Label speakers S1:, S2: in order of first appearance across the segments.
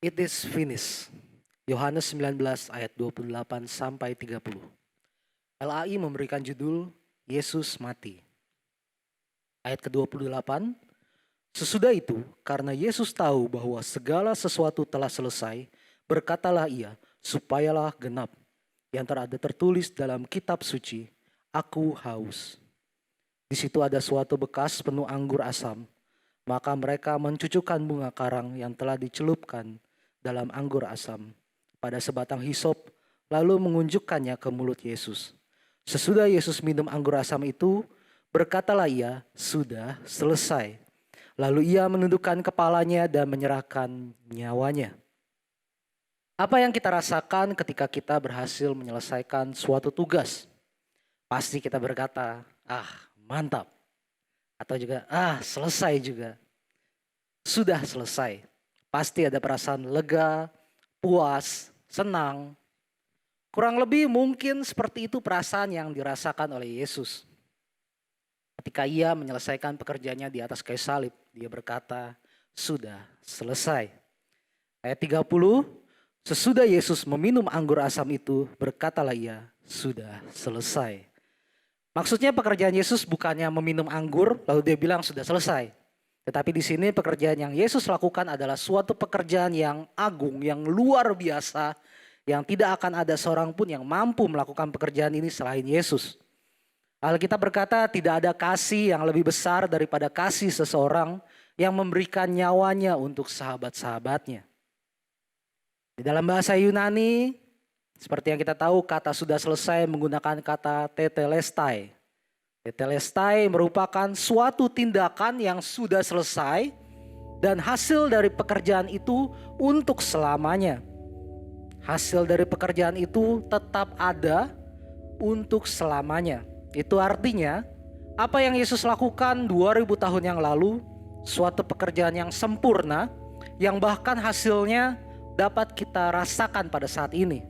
S1: It is finished. Yohanes 19 ayat 28 sampai 30. LAI memberikan judul Yesus mati. Ayat ke-28, sesudah itu karena Yesus tahu bahwa segala sesuatu telah selesai, berkatalah ia, supayalah genap yang ada tertulis dalam kitab suci, aku haus. Di situ ada suatu bekas penuh anggur asam, maka mereka mencucukkan bunga karang yang telah dicelupkan dalam anggur asam pada sebatang hisop, lalu mengunjukkannya ke mulut Yesus. Sesudah Yesus minum anggur asam itu, berkatalah ia, sudah selesai. Lalu ia menundukkan kepalanya dan menyerahkan nyawanya. Apa yang kita rasakan ketika kita berhasil menyelesaikan suatu tugas? Pasti kita berkata, mantap. Atau juga, selesai juga. Sudah selesai. Pasti ada perasaan lega, puas, senang. Kurang lebih mungkin seperti itu perasaan yang dirasakan oleh Yesus. Ketika ia menyelesaikan pekerjaannya di atas kayu salib, dia berkata, sudah selesai. Ayat 30, sesudah Yesus meminum anggur asam itu, berkatalah ia, sudah selesai. Maksudnya pekerjaan Yesus bukannya meminum anggur, lalu dia bilang sudah selesai. Tetapi di sini pekerjaan yang Yesus lakukan adalah suatu pekerjaan yang agung, yang luar biasa, yang tidak akan ada seorang pun yang mampu melakukan pekerjaan ini selain Yesus. Alkitab berkata tidak ada kasih yang lebih besar daripada kasih seseorang yang memberikan nyawanya untuk sahabat-sahabatnya. Di dalam bahasa Yunani, seperti yang kita tahu, kata sudah selesai menggunakan kata tetelestai. Tetelestai merupakan suatu tindakan yang sudah selesai dan hasil dari pekerjaan itu untuk selamanya. Hasil dari pekerjaan itu tetap ada untuk selamanya. Itu artinya apa yang Yesus lakukan 2000 tahun yang lalu, suatu pekerjaan yang sempurna yang bahkan hasilnya dapat kita rasakan pada saat ini.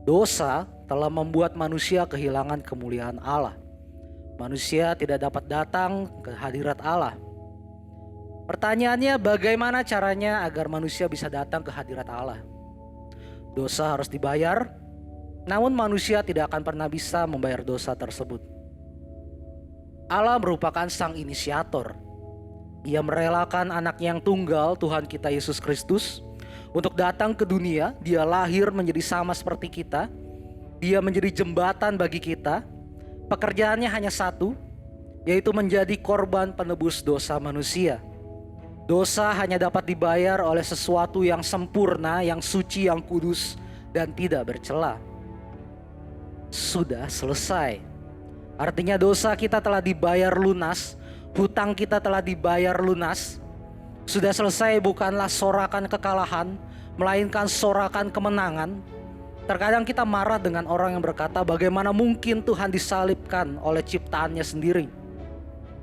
S1: Dosa telah membuat manusia kehilangan kemuliaan Allah. Manusia tidak dapat datang ke hadirat Allah. Pertanyaannya, bagaimana caranya agar manusia bisa datang ke hadirat Allah? Dosa harus dibayar, namun manusia tidak akan pernah bisa membayar dosa tersebut. Allah merupakan sang inisiator. Ia merelakan anaknya yang tunggal, Tuhan kita Yesus Kristus, untuk datang ke dunia. Dia lahir menjadi sama seperti kita. Dia menjadi jembatan bagi kita. Pekerjaannya hanya satu, yaitu menjadi korban penebus dosa manusia. Dosa hanya dapat dibayar oleh sesuatu yang sempurna, yang suci, yang kudus, dan tidak bercela. Sudah selesai. Artinya dosa kita telah dibayar lunas, hutang kita telah dibayar lunas. Sudah selesai bukanlah sorakan kekalahan, melainkan sorakan kemenangan. Terkadang kita marah dengan orang yang berkata, bagaimana mungkin Tuhan disalibkan oleh ciptaannya sendiri.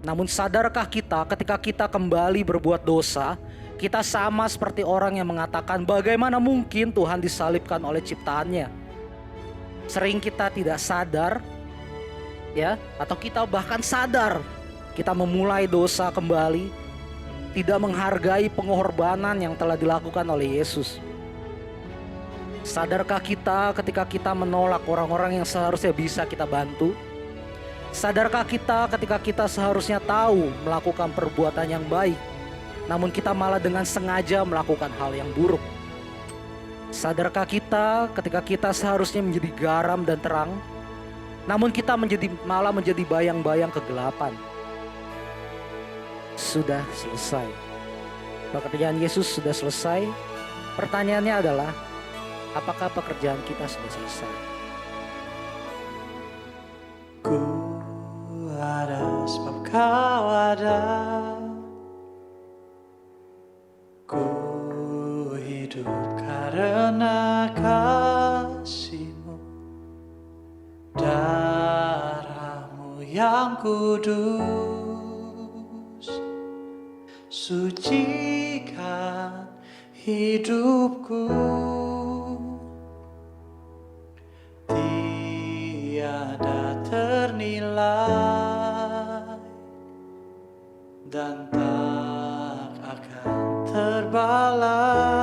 S1: Namun sadarkah kita ketika kita kembali berbuat dosa, kita sama seperti orang yang mengatakan bagaimana mungkin Tuhan disalibkan oleh ciptaannya. Sering kita tidak sadar, atau kita bahkan sadar, kita memulai dosa kembali, tidak menghargai pengorbanan yang telah dilakukan oleh Yesus. Sadarkah kita ketika kita menolak orang-orang yang seharusnya bisa kita bantu? Sadarkah kita ketika kita seharusnya tahu melakukan perbuatan yang baik, namun kita malah dengan sengaja melakukan hal yang buruk? Sadarkah kita ketika kita seharusnya menjadi garam dan terang, namun kita malah menjadi bayang-bayang kegelapan? Sudah selesai. Pekerjaan Yesus sudah selesai. Pertanyaannya adalah, apakah pekerjaan kita sudah selesai?
S2: Ku ada sebab kau ada. Ku hidup karena kasih-Mu. Darah-Mu yang kudus sucikan hidupku. Tiada ternilai dan tak akan terbalas.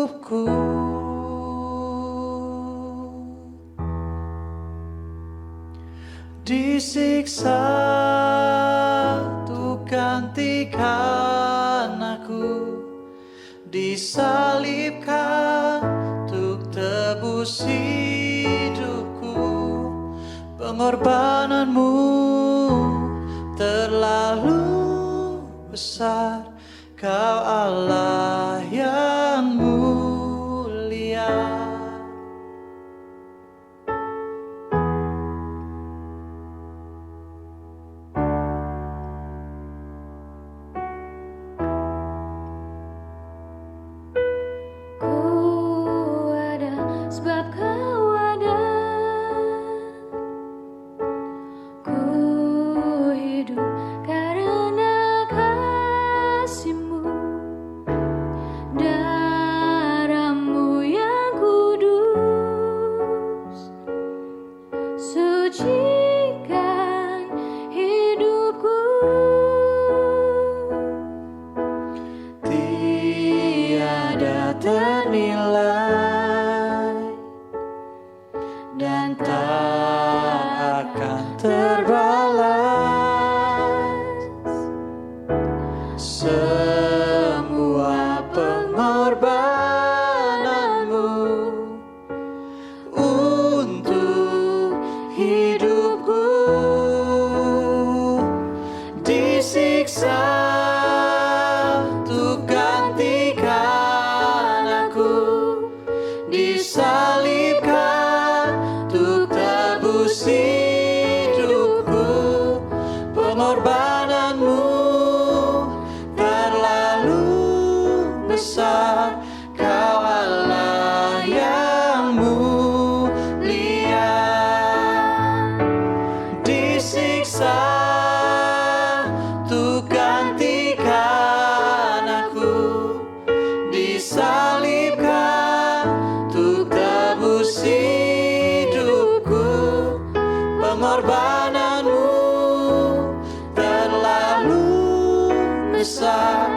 S2: hidupku. Disiksa untuk gantikan aku, disalibkan untuk tebus hidupku. Pengorbananmu terlalu besar, Kau Allah yang mulia.
S3: Ku ada sebab Kau ada, ku hidup karena kasih-Mu, darah-Mu yang kudus sucikan hidupku.
S2: Tiada ternilai dan tak akan terbalas semua pengorbananmu untuk hidupku. Disiksa untuk gantikan aku, disalibkan untuk tebus hidupku. Pengorbananmu terlalu besar, Kau Allah yang mulia. Disiksa untuk gantikan aku, disalibkan untuk tebus hidupku. Pengorbananmu terlalu besar,